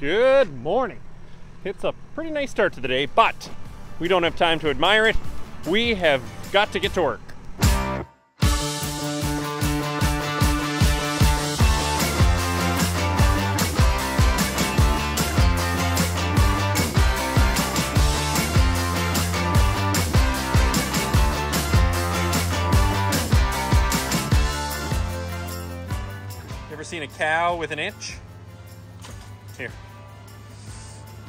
Good morning. It's a pretty nice start to the day, but we don't have time to admire it. We have got to get to work. Ever seen a cow with an itch? Here.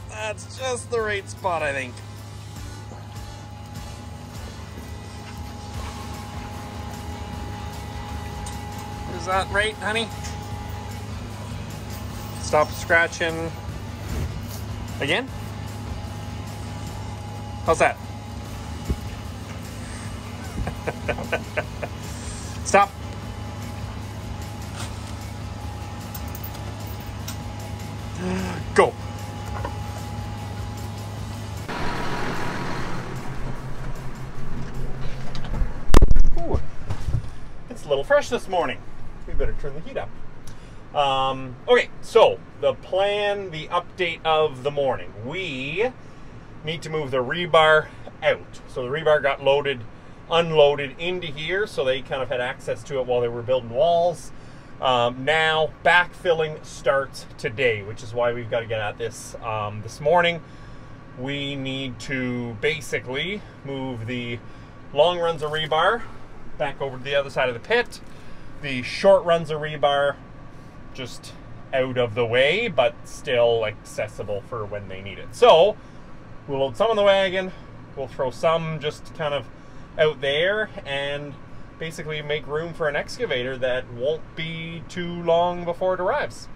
That's just the right spot, I think. Is that right, honey? Stop scratching. Again? How's that? Stop. Go. Ooh, it's a little fresh this morning. We better turn the heat up. Okay, so the plan, the update of the morning. We need to move the rebar out. So the rebar got unloaded into here, so they kind of had access to it while they were building walls. Now backfilling starts today, which is why we've got to get at this this morning. We need to basically move the long runs of rebar back over to the other side of the pit. The short runs of rebar just out of the way, but still accessible for when they need it. So we'll load some on the wagon, we'll throw some just kind of out there, and basically make room for an excavator that won't be too long before it arrives.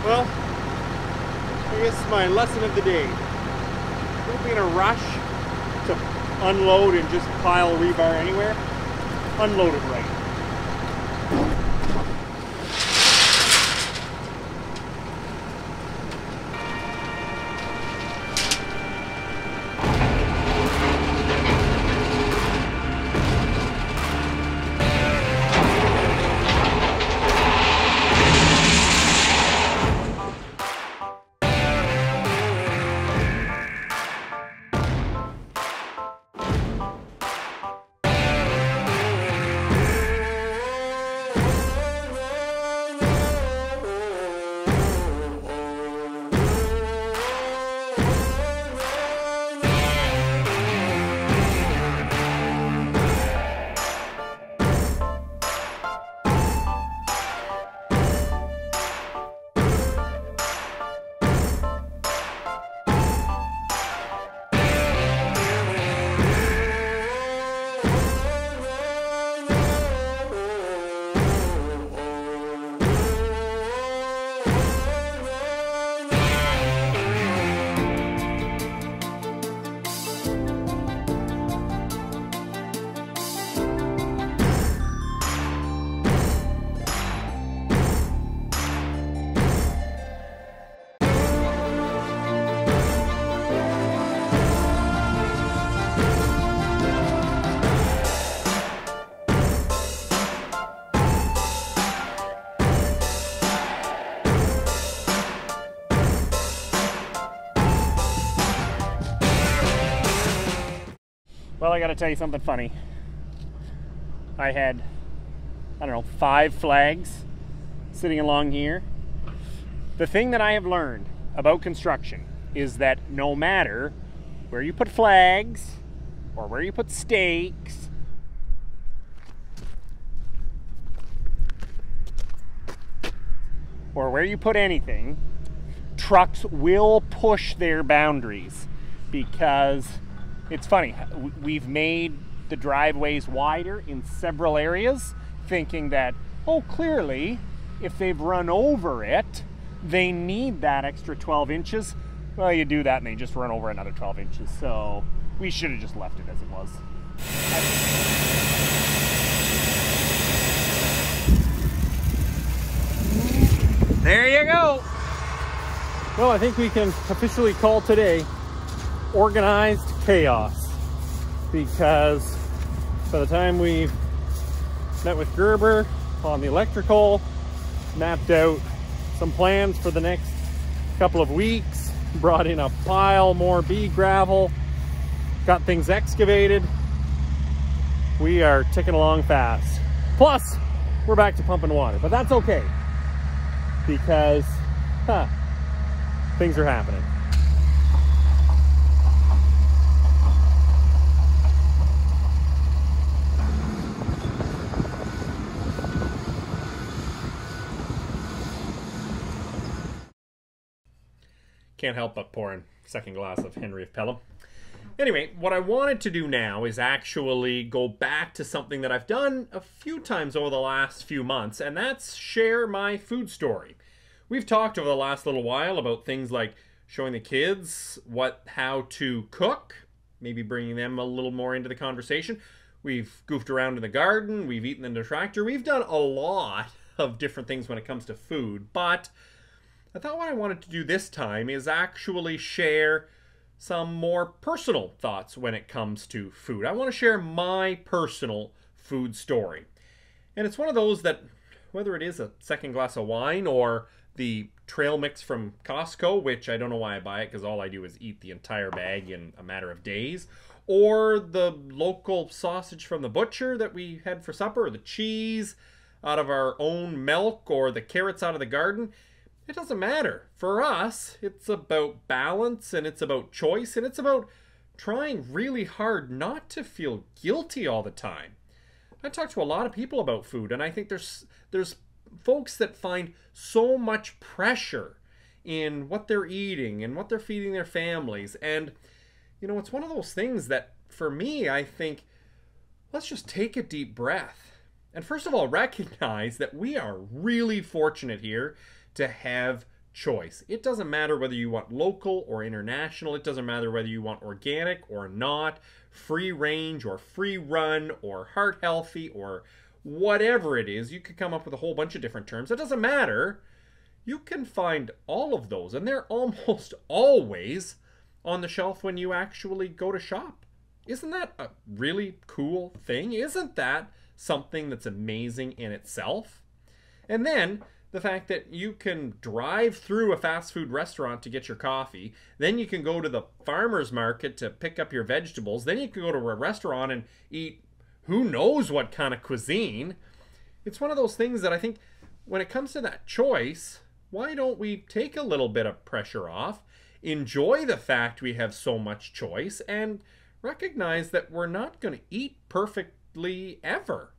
Well, I guess my lesson of the day. Don't be in a rush to unload and just pile rebar anywhere. Unload it right. Well, I gotta tell you something funny. I had, I don't know, 5 flags sitting along here. The thing that I have learned about construction is that no matter where you put flags or where you put stakes, or where you put anything, trucks will push their boundaries, because it's funny, we've made the driveways wider in several areas, thinking that, oh, clearly, if they've run over it, they need that extra 12 inches. Well, you do that and they just run over another 12 inches, so we should have just left it as it was. There you go. Well, I think we can officially call today organized chaos, because by the time we've met with Gerber on the electrical, mapped out some plans for the next couple of weeks, brought in a pile more bee gravel, got things excavated, we are ticking along fast. Plus, we're back to pumping water, but that's okay, because things are happening. Can't help but pouring second glass of Henry of Pelham. Anyway, what I wanted to do now is actually go back to something that I've done a few times over the last few months, and that's share my food story. We've talked over the last little while about things like showing the kids how to cook, maybe bringing them a little more into the conversation. We've goofed around in the garden, we've eaten in the tractor, we've done a lot of different things when it comes to food, but I thought what I wanted to do this time is actually share some more personal thoughts when it comes to food. I want to share my personal food story. And it's one of those that, whether it is a second glass of wine or the trail mix from Costco, which I don't know why I buy it because all I do is eat the entire bag in a matter of days, or the local sausage from the butcher that we had for supper, or the cheese out of our own milk, or the carrots out of the garden, it doesn't matter. For us, it's about balance, and it's about choice, and it's about trying really hard not to feel guilty all the time. I talk to a lot of people about food, and I think there's folks that find so much pressure in what they're eating and what they're feeding their families. And, you know, it's one of those things that, for me, I think, let's just take a deep breath. And first of all, recognize that we are really fortunate here to have choice. It doesn't matter whether you want local or international. It doesn't matter whether you want organic or not, free range or free run or heart healthy or whatever it is. You could come up with a whole bunch of different terms. It doesn't matter. You can find all of those, and they're almost always on the shelf when you actually go to shop. Isn't that a really cool thing? Isn't that something that's amazing in itself? And then the fact that you can drive through a fast food restaurant to get your coffee, then you can go to the farmer's market to pick up your vegetables, then you can go to a restaurant and eat who knows what kind of cuisine. It's one of those things that I think when it comes to that choice, why don't we take a little bit of pressure off, enjoy the fact we have so much choice, and recognize that we're not going to eat perfectly ever.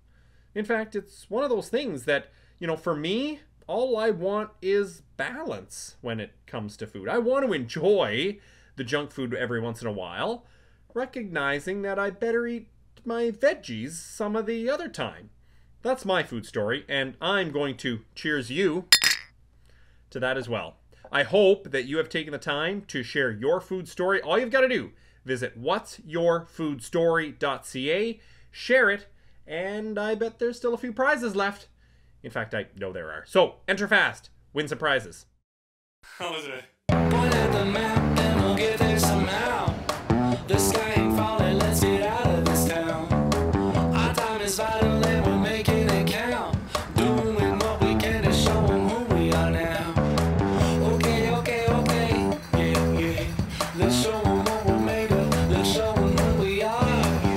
In fact, it's one of those things that, you know, for me, all I want is balance when it comes to food. I want to enjoy the junk food every once in a while, recognizing that I better eat my veggies some of the other time. That's my food story, and I'm going to cheers you to that as well. I hope that you have taken the time to share your food story. All you've got to do, visit whatsyourfoodstory.ca, share it, and I bet there's still a few prizes left. In fact, I know there are. So, enter fast. Win some prizes. How was it? Point at the map and we'll get there somehow. The sky ain't falling, let's get out of this town. Our time is vital and we're making it count. Doing what we can to show them who we are now. Okay, yeah. Let's show them what we're made of. Let's show them who we are, yeah.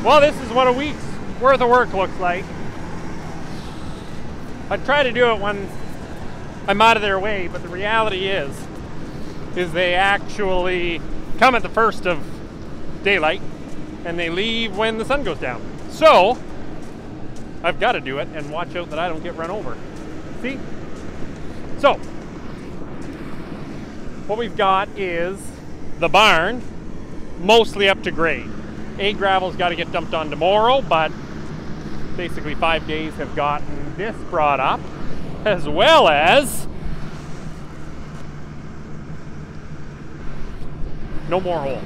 Well, this is what a week's worth of work looks like. I try to do it when I'm out of their way, but the reality is they actually come at the first of daylight and they leave when the sun goes down. So I've got to do it and watch out that I don't get run over. See? So what we've got is the barn mostly up to grade. Gravel's got to get dumped on tomorrow, but basically 5 days have gotten this brought up, as well as no more hole.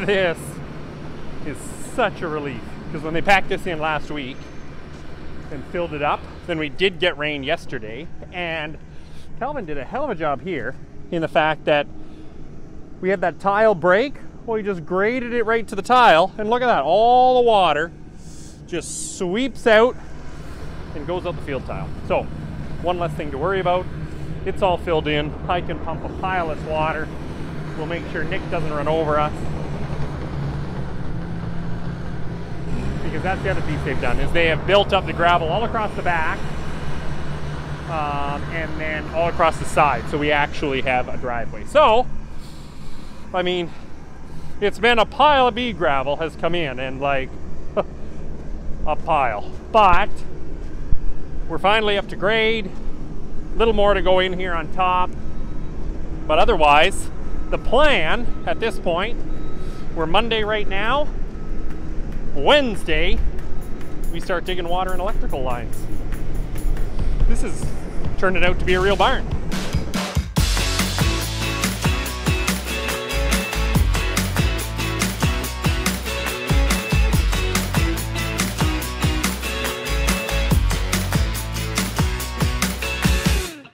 This is such a relief, because when they packed this in last week and filled it up, then we did get rain yesterday, and Calvin did a hell of a job here in the fact that we had that tile break. Well, he just graded it right to the tile, and look at that, all the water just sweeps out and goes out the field tile. So one less thing to worry about. It's all filled in. I can pump a pile of water. We'll make sure Nick doesn't run over us, because that's the other piece they've done, is they have built up the gravel all across the back and then all across the side, so we actually have a driveway. So I mean, it's been a pile of bead gravel has come in, and like a pile, but we're finally up to grade. A little more to go in here on top, but otherwise the plan at this point, we're Monday right now. Wednesday we start digging water and electrical lines. This is turning out to be a real barn.